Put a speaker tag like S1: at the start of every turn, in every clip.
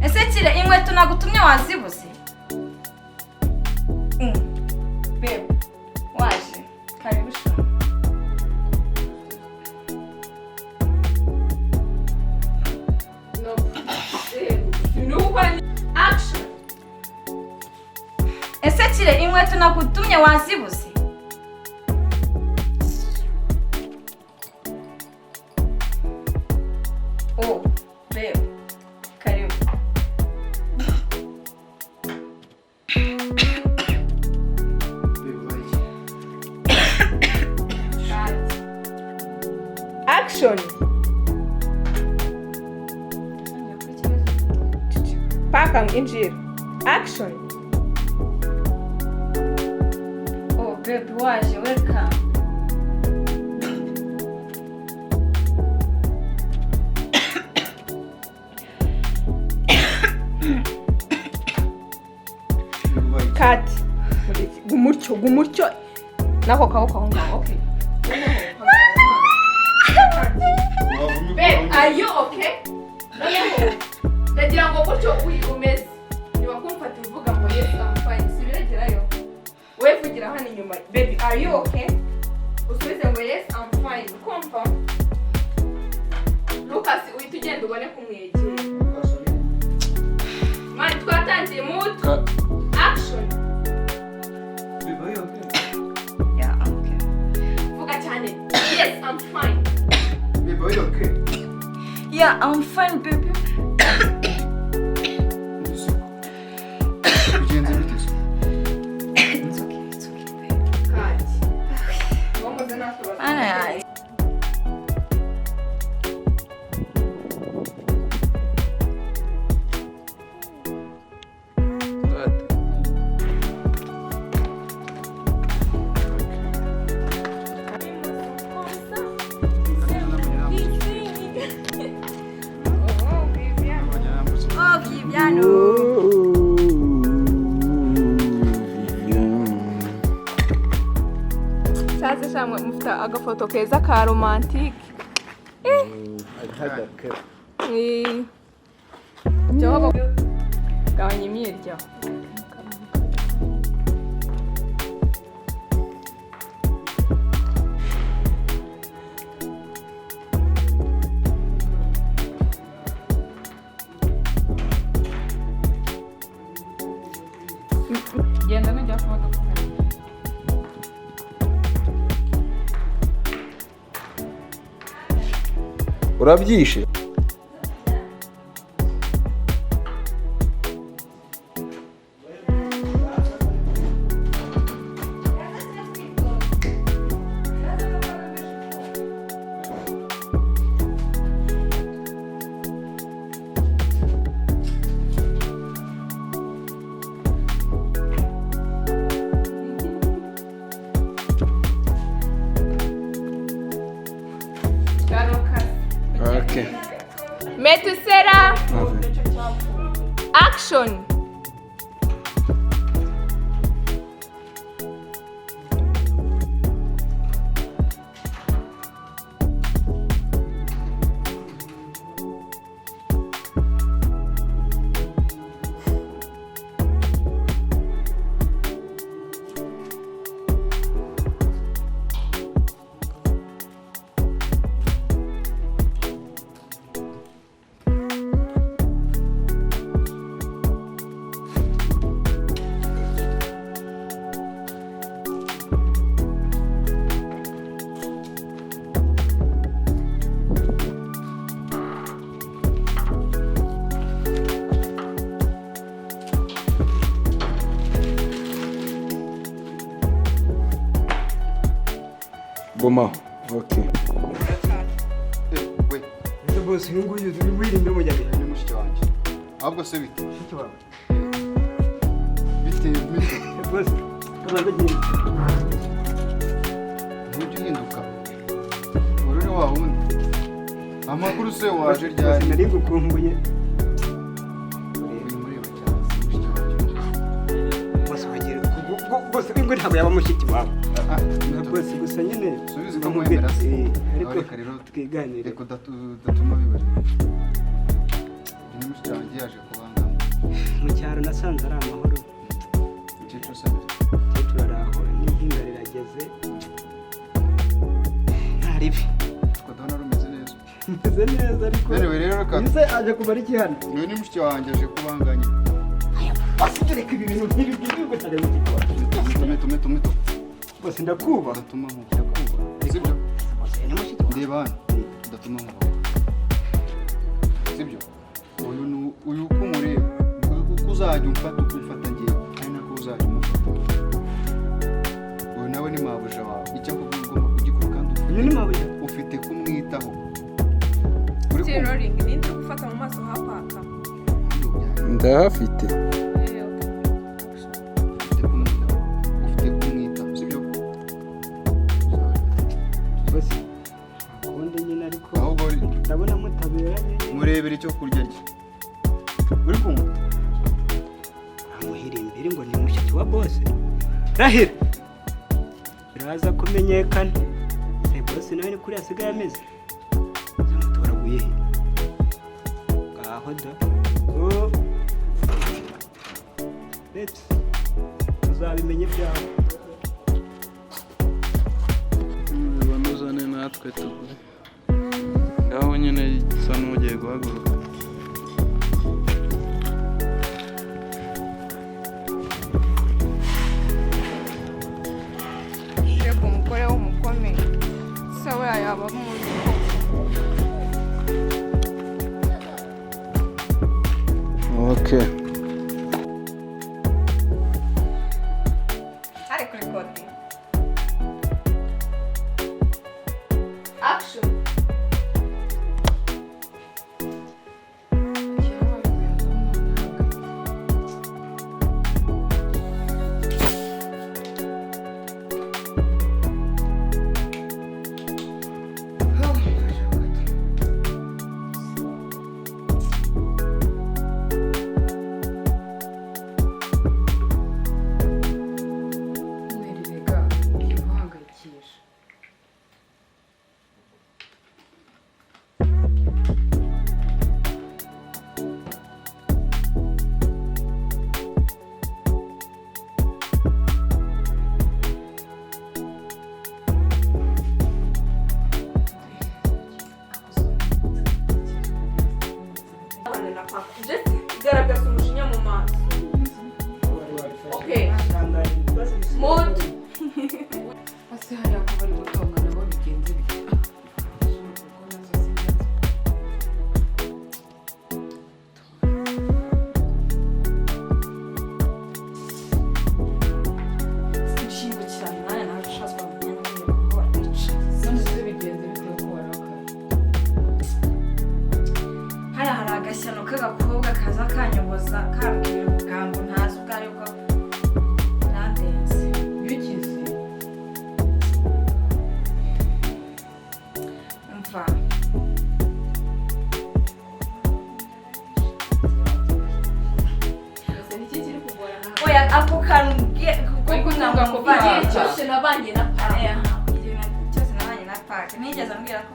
S1: ese kire inkweto nagutumye wazibuze? Babe, waje karibu shona.
S2: Action.
S1: Ese kire inkweto nagutumye wazibuze? Oh, babe, karibu.
S2: Action. Paka injira. Action.
S1: Oh, babe, waje, welcome.
S2: Cut. Gumutyo. Nako kaboko aho ngaho. Okay. Babe, are you okay? Noneho ndagira ngo gutyo umeze. Niba kumfata uvuga ngo yes I'm fine. Sibiragerayo. We vugira hano inyuma. Baby, are you okay? Usubize ngo yes I'm fine. Kumva? Lucas, uhita ugenda ubone kumwegera. Man, twatangiye mood. Action.
S3: Babe, are you okay?
S1: Yeah, I'm okay.
S2: Vuga cyane. Yes, I'm fine.
S3: Babe, are you okay?
S1: Yeah, I'm fine, baby.
S3: Ugenze bite se?
S1: It's okay, babe.
S2: Cut. Womuze nakubaza.
S1: Ana. Oh, Viviano.
S2: Sasa shamwe mufite agafoto keza ka romantique. Jawabo gabanya imyiryo.
S1: Genda nujya kumodoka.
S4: Urabyishe? Okay.
S2: Metusera.
S4: Okay.
S2: Action.
S4: Boma. Okay.
S3: We,
S5: ese bose uyu nguyu wirinde umujyanye
S3: ni mushiki wanjye. Ahubwo se bite?
S5: mushiki wawe
S3: Bite
S5: bose urabagenda
S3: ntujye uhinduka. Buriri wa wundi. Amakuru se waje ryari?
S5: nari gukumbuye
S3: Uyu mureba cyane mushiki wanjye.
S5: bose bagira bose uyu nguyu ntabwo yaba mushiki wawe bose gusa nyine
S3: Subiza ukamwemera se.
S5: ariko
S3: Reka rero
S5: twiganire
S3: reka udatuma bibarira. Ni mushiki wanjye yaje kubanga.
S5: mu cyaro nasanze ari amahoro.
S3: Umukecuru se ameze?
S5: Umukecuru ari aho n'ihinga rirageze. Nta ribi.
S3: Tukadabona rumeze neza.
S5: Meze neza ariko.
S3: Anyway rero reka.
S5: Ese aje kumara iki hano?
S3: Uyu ni mushiki wanjye aje kubanganya.
S5: Basi reka ibi bintu nk'ibi by'igihugu cyane mu gikora.
S3: Tume.
S5: Bose ndakuba.
S3: Ndatuma nkuba. Sibyo?
S5: Bose ni mushiki wawe.
S3: Ndeba hano. Ndatuma nkuba. Sibyo? Uyu uko umureba. Uko uzajya umfata ngewe. Ari nako uzajya umufata. Uyu nawe ni mabuja wawe. Icyo akubwira ugomba kugikora kandi
S5: Uyu ni mabuja.
S3: ufite kumwitaho.
S2: Roring ninde uri gufata mu maso hapaka?
S4: ndahafite.
S3: Ufite kumwitaho. Sibyo?
S5: Bose. Akundi nyine ariko.
S3: Ahubwo
S5: Ndabona mutaberanye.
S3: murebera icyo kurya rye. Uri kumva?
S5: Amuhira imbere ngo ni mushiki wa bose. Rahira. Biraza kumenyekana. Se bose nawe ni kuri asigaye ameze. Zamutoraguye he? Ngaho da. Oh. Let's. Tuzabimenye byawe.
S4: Banuzane natwe tugure. Ngaho nyine gisa n'ugiye guhaguruka.
S2: Shego umugore w'umukome. Sawa yaba muzi ko.
S4: Okay.
S2: Hari kuri koti. Action. Garagaza umujinya mu maso. Okay. Mood.
S1: Ase hariya ko bari gutongana bo bigenze bite?
S6: agashyano k'agakobwa kaza kanyoboza kambwira ubugambo ntazi ubwo ari bwo nandenze
S1: bikize
S6: umva oya ako kantu kuko
S1: ntabwo
S2: cyose nabanye na
S6: cyose nabanye na pake nigeze ambwira ko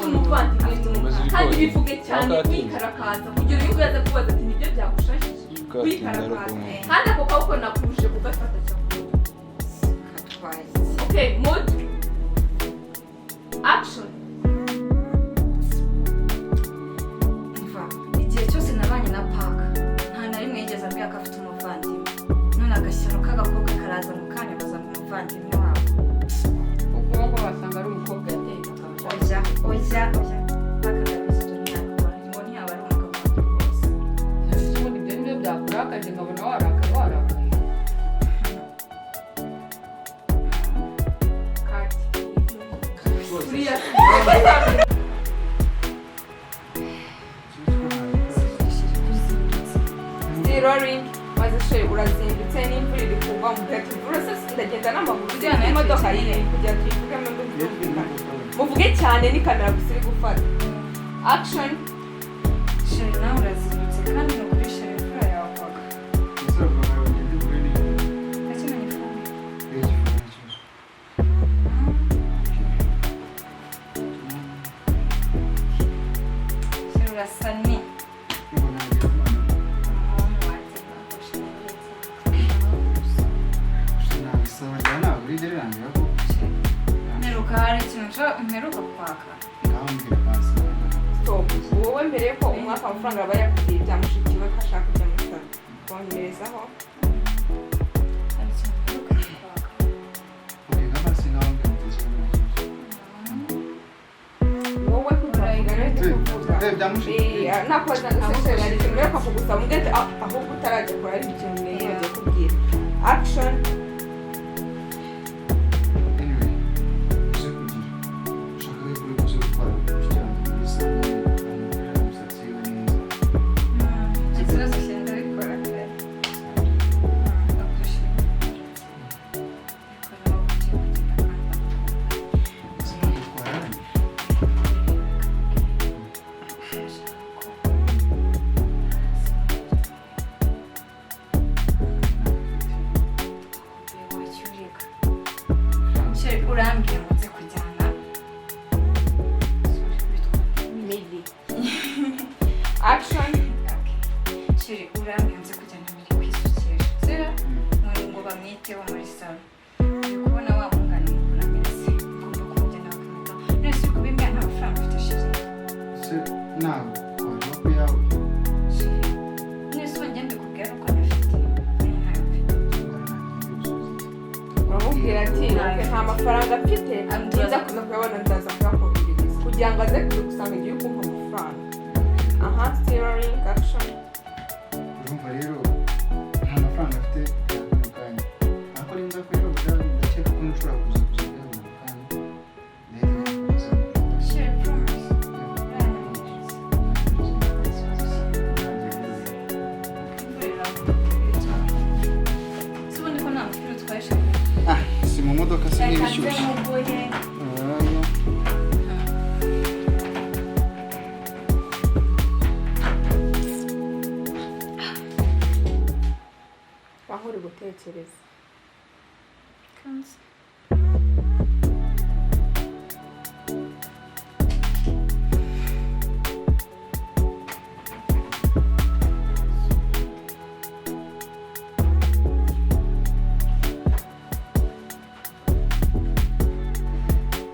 S2: umuvandimwe kandi bivuge cyane kwikarakaza kugira ngo uyaze kubaza ati nibyo byagushashije kwikarakaza kandi ako kaboko nakuje kugafata cyane okay mood action
S6: umva igihe cyose nabanye na pake nta na rimwe yigeze ambwira ko afite umuvandimwe none agashyano k'agakobwa karaza mu kanya baza mu muvandimwe wabo
S1: ubwo ngo basanga ari umukobwa yateye
S6: oya ngo ntiyaba ari umugabo rwose
S1: ubundi ibyo nibyo byakurakaje nkabona warakaye
S2: kuriya Rory maze she urazindutse n'imvura iri kugwa mu gato urasa ndagenda n'amaguru ujyana n'imodoka yine kugira ngo tuyivugemo muvuge cyane ni kamera gusa iri gufata action
S6: sheri nawe urazindutse kandi ni ukuri sheri imfura yawe kwaga akeneye ifumbire sheri urasa ni
S2: amafaranga aba yakubwiye byamushikiwe ko ashaka kujya muri salo kongerezaho
S6: hari ikintu wibuka kwaka.
S3: Okay, nka basi nawe ngamuteze
S2: wowe kuvuga rero tuvuga
S3: byamushikiye
S2: nakoza session ari kimwe ko kugusaba ngete ahubwo utarajya kora ari ikintu neza bagiye kubwira action
S3: anyway uze kugira ushaka ko uri kuze gutwara cyane bisa umusatsi we neza
S6: Icyo kibazo cyenda bikora pe. Ndagushimira. Bikora ugiye kugenda kandi
S3: bisa gutwara
S6: urambye muze kujyana
S2: maybe action
S6: shiri urambye muze kujyana muri kwisukira sira ngo bamwiteho muri salo uri kubona wa mungana mukuru ameze ugomba kumugenda bakamwitaho nese uri kubimbwira nta mafaranga ufite shiri
S3: se nawe wajya ku yawe
S6: shiri nese ubu ngende kubwira uko nyafite ntayo mfite
S2: uramubwira ati nta mafaranga mfite nza kuza kuyabona ndaza kuyakoherereza kugira ngo aze kugusanga igihe uri kumva amafaranga aha steering action
S3: urumva rero nta mafaranga afite mu kanya ariko nimba rero ndakeka ko nshobora kuza kujya mu kanya
S6: shiri promise ubundi ko nta mupira utwaye shiri
S3: si mu modoka se
S6: reka
S3: n'ibishyushye
S6: nze muguhe
S2: aho uri gutekereza
S6: kansi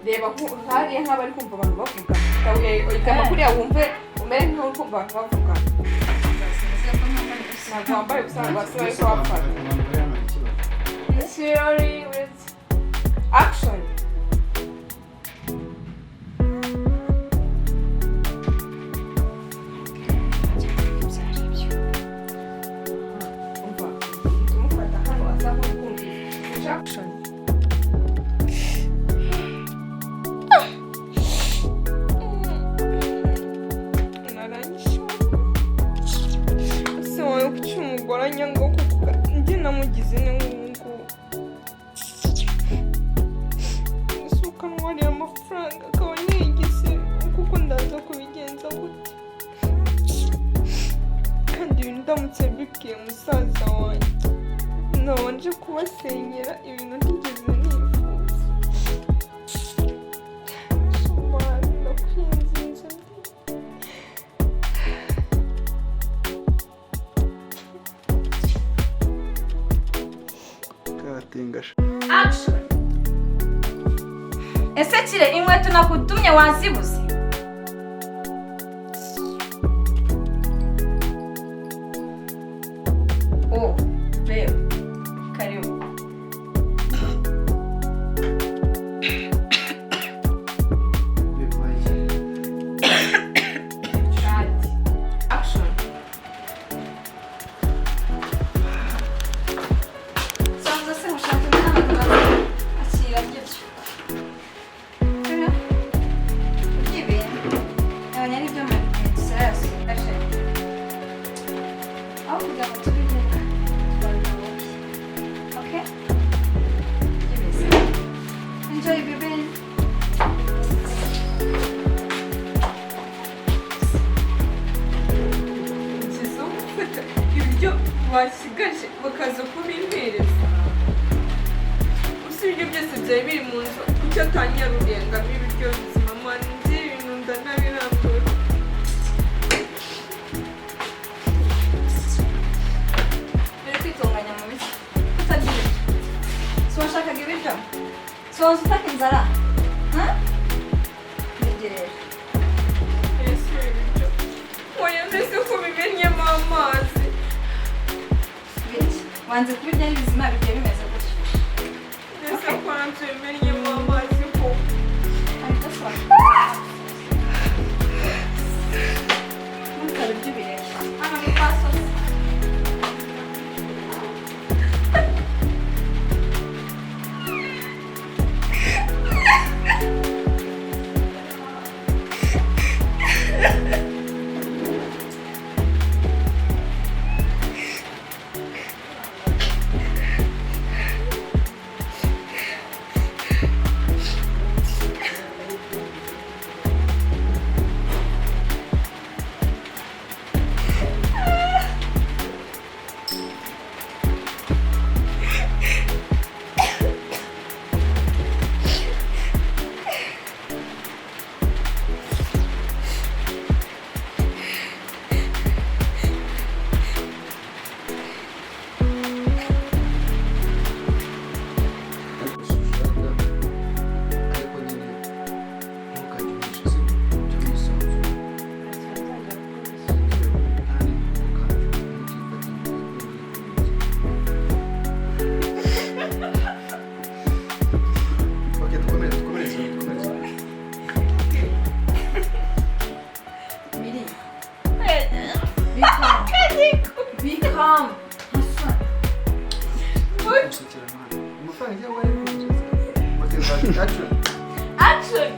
S2: reba hariya nk'abari kumva abantu bavuga ikaba kuriya wumve umere nk'uri kumva abantu bavuga ntabwo wambaye gusa wasaba ariko wapfana theory with action umva tumufata hano asa nk'ukumva action ese wowe kuki umugore anyanga kuko njye namugize n'ubu ese ukanwarira amafaranga akaba ntiyigize kuko ndaza kubigenza gute kandi ibintu ndamutse mbibwiye musaza wanjye nabanje kubasenyera ibintu ntigeze nifuza shomari ndakwinginze
S4: katingasha
S6: action ese kire inkweto nakutumye wazibuze oh reba karibu
S2: Ati, action
S6: sanza se ushaka n'abantu akira gityo ibi nabonye ari byo muri serasi ashe aho kugira ngo tubigire twabiyoboye okay gibese enjoy baby
S2: nziza gufata ibiryo basigaje bakaza kubimpereza usibye byose byari biri mu nzu kuki atangiye rurengamo ibiryo bizima mani nzi ibintu ndanabirambuye
S6: biri kwitunganya mu biki kutagira si washakaga ibiryo si wowe utaka inzara ntegereje
S2: ese ibiryo oya mbese amazi.
S6: wanze kubirya n'ibizima bigiye bimeze gutyo
S2: Ese ko nanzumennyemo amazi ko.
S6: ariko so ntukabirya ibireke hano ni kwa sosi
S2: Action!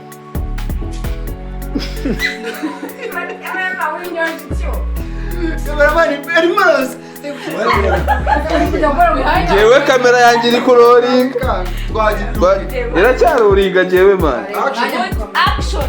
S4: Jewe kamera yanjye iri kuroringa. Iracyaroringa jewe man.
S2: Action!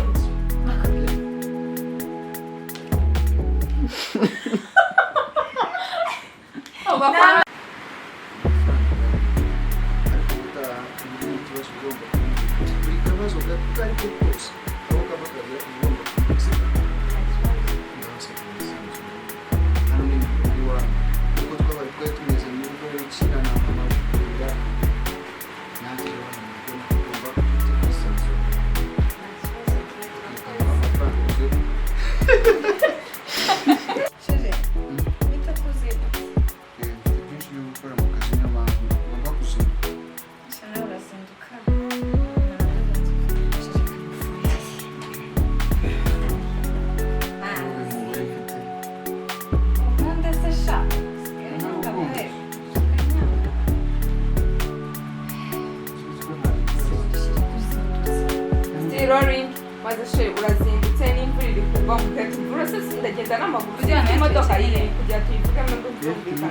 S2: Rory, maze she urazindutse n'imvura iri kugwa mu kwetu burose ndagenda n'amaguru cyane imodoka iri kujya tuyivuge mu ndumvikana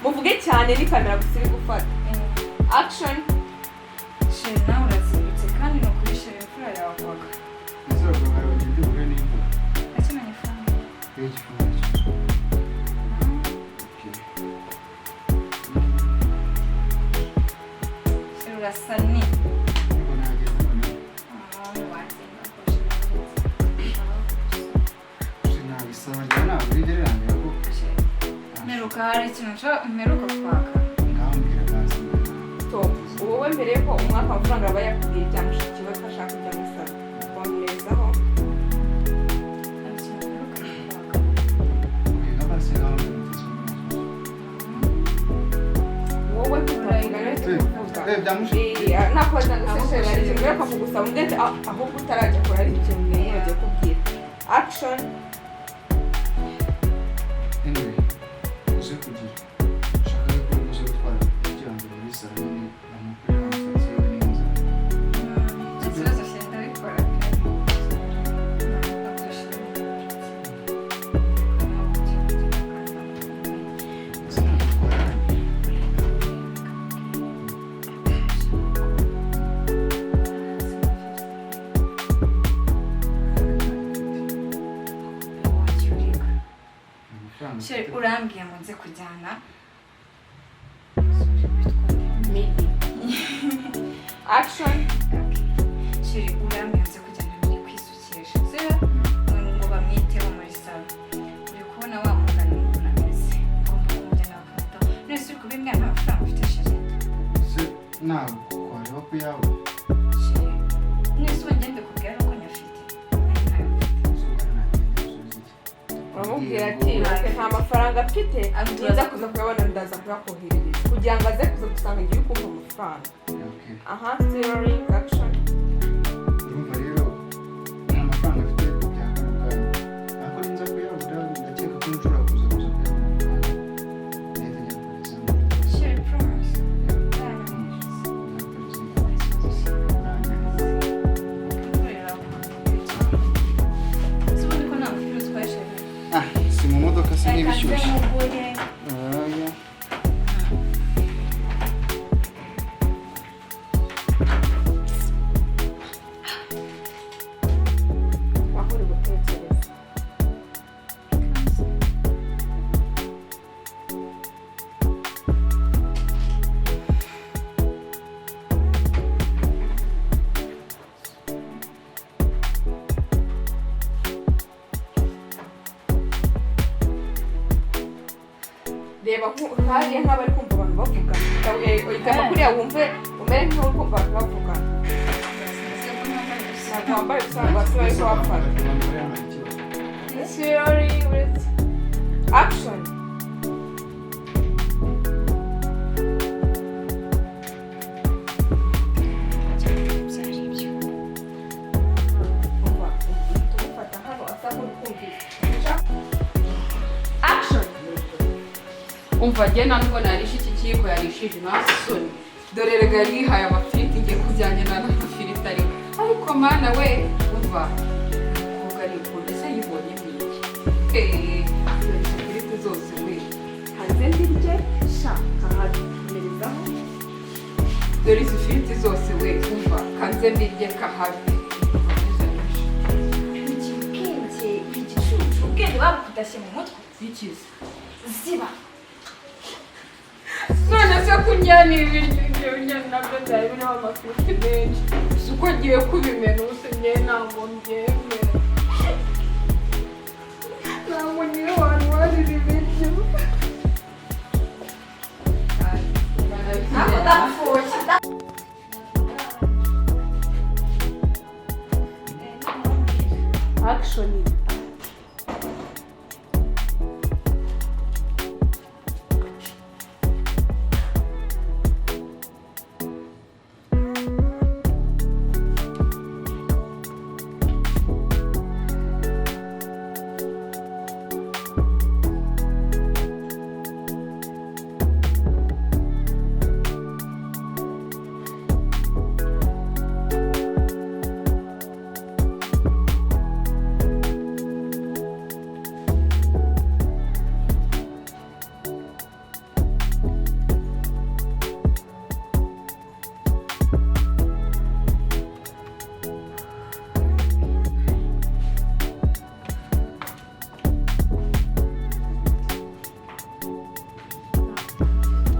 S2: muvuge cyane ni kamera gusa iri gufata action
S6: she nawe urazindutse kandi no kubishira imfura yawe kwaga akinanye family she urasani meruka hari ikintu meruka kwaka
S2: wowe mbere yuko umwaka amafaranga aba yakubwiye cyangwa mushikiwe ko ashaka kujya musaba wamurezaho
S6: hari ikintu meruka kwaka
S2: wowe nakoza gusesera hari ikintu meruka kugusaba ndetse ahubwo utarajya kure hari ikintu mbere bagiye kubwira action
S6: she urambwiye ngo nze kujyana
S2: action
S6: she urambwiye nze kujyana muri kwisukisha sibyo ngo bamwiteho muri salo uri kubona wa mugana umuntu ameze ugomba kumujyana bakamutaho nese uri kubimbwira nta mafaranga ufite shere
S3: ntabwo wareba ko yawe
S6: nese ubu ngende kubwira ko nyafite
S2: uramubwira ati okay nta mafaranga mfite nza kuza kuyabona ndaza kuyakoherereza kugira ngo aze kuza gusanga igihe ukumva amafaranga aha theory action
S3: urumva rero nta mafaranga afite byakora ntabwo ninza kuyabura ndakeka ko nshobora kuza kuyabona neza nyakohereza
S6: Share promise.
S3: si mu modoka si n'ibishyushye
S2: aho uri gutekereza reba nkaje nk'abari kumva abantu bavugana ikaba kuriya wumve umere nk'aho uri kumva abantu bavugana ntabwo wambaye usanga wasi bari kuhafata theory with action tumufata hano asa nk'urikumvira action
S1: umva njye ntabwo narisha iki kiyiko yarishije nasoni dore rega yari yihaye amafiriti ngiye kujyanye n'amafiriti ariko mana we umva umukobwa ari ukuntu ese yibonye mwiki ifiriti zose we
S2: hanze ndirye shaka hadukomerezaho
S1: dore izi firiti zose we umva kanze mbirye kahabi
S6: ubwenge babukudashye mu mutwe
S1: bikize
S6: ziba
S1: none se kunyana ibiryo ibyo biryo nabyo byari biriho amafiriti menshi si uko ngiye kubimena ubuse ngewe ntabwo mbyemera ntabwo niyo abantu barira ibiryo
S6: ntabwo ndapfuye
S2: action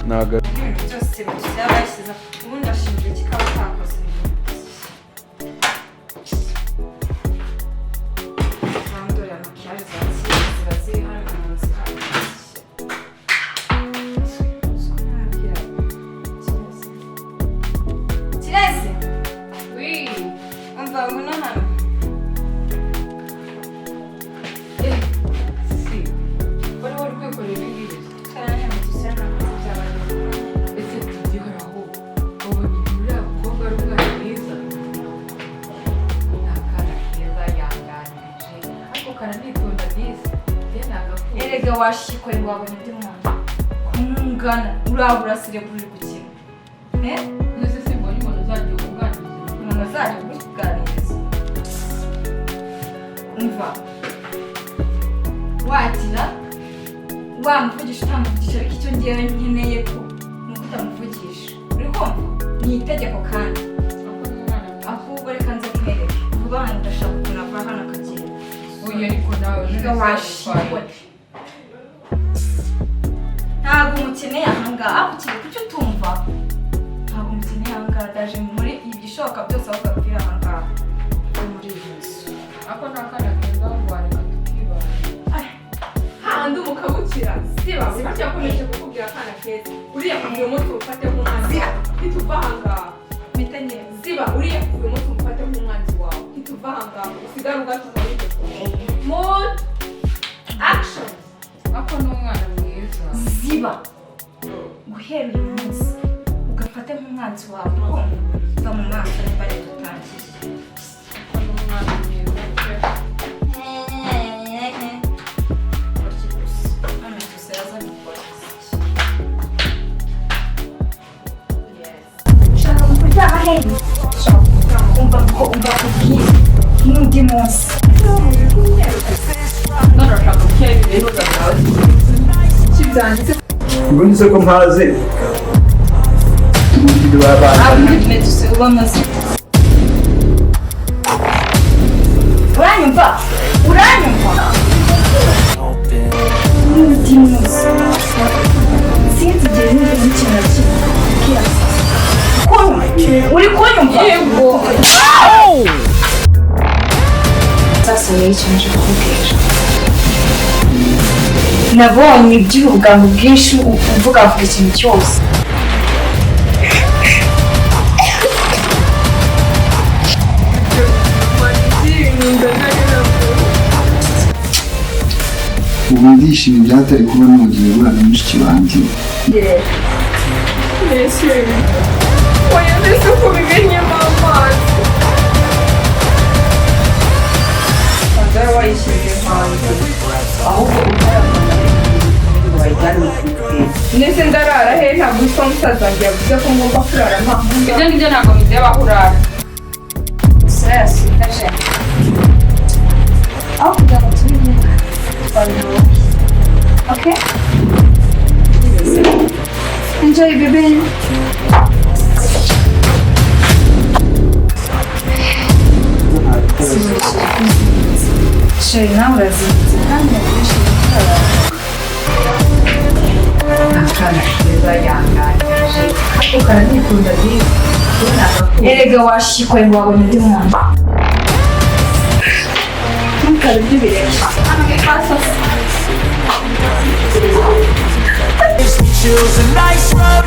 S4: ntabwo
S6: ibintu byose bashyira bashyize ubundi ashinzwe kikaba cyakoze dore makiyaje za kera ziba ziri hano mu nzira kireze
S1: wi
S6: umva ngwino hano
S1: si wari wari kwikorera ibingibi
S6: cyane mu gisana by'abantu
S1: ese tugihoraho ubonye uriya mukobwa ari umwana mwiza ni akana keza yanganirije ariko karanitonda disi ye nagakunda
S6: erega washikoye wabona undi mwana kumungana urabura sirebura uri gukina
S1: nese simbonye umuntu uzagiye kuganiriza
S6: umuntu azajya kukuganiriza umva wagira wamuvugisha utamuvugisha ariko icyo ngewe nkeneye ko ni uko utamuvugisha uri kumva ni itegeko kandi ahubwo reka nze mwereke vuba hano ndashaka ukuntu ava hano akagenda
S1: uyu ariko nawe
S6: Niga washikoye ntabwo umukeneye ahangaha aho ukiri kucyo utumva ntabwo umukeneye ahangaha ndaje muri ibishoboka byose aho ukabwira ahangaha muri iyi nzu
S1: ako ni akana keza wareka tukibana
S2: handi umukabukira siba burya akomeje kukubwira akana keza uriya kugira umunsi ufate nk'umwanzi wawe ntituva ahangaha
S6: mpita neza
S2: siba uriya kugira umunsi ufate nk'umwanzi wawe ntituva ahangaha usigare ugatuma witeze mood action
S1: ako ni umwana mwiza.
S6: ziba guhera uyu munsi ugafata nk'umwanzi wawe va mu maso niba ari dutangiye.
S1: Ako ni umwana mwiza pe.
S6: Ushaka kuryama hehe? Umva kubwira n'undi munsi.
S1: None urashaka gukira ibihuza byawe kibyanditse.
S5: ubundi se ko mpaze tubugire babana
S6: Meduse uba maze. Uranyumva? N'undi munsi sinzi igihe n'undi ikintu kimwe uri kunyumva?
S1: Yego.
S6: Sasa rero ikintu cyo kukubwira nabonye iby'ubugambo bwinshi uvuga ikintu cyose.
S3: ubu ndishimye byatari kuba n'umugihe guhura na mushiki wanjye.
S2: Mbese oya mbese uko bimenyemo amazi
S1: Wazara wayishyize hanze. Ahubwo wayijyana ku kwezi.
S2: ndetse ndarara he ntabwo usa musaza wanjye yavuze ko ngomba kurara mpamvu
S1: Ibyo ngibyo ntabwo bideba aho urara.
S6: Stress ndaje aho kugira ngo tubimenya twabibona. Okay? Enjoy baby. Sheri nawe urazinze kandi nakoresha ibikorwa.
S1: Akana keza yanganije. Ako karadikunda byiza.
S6: Erega washikwe ngo wabonye undi muntu. Ntukarebe ibirenge.
S7: Chills a nice rub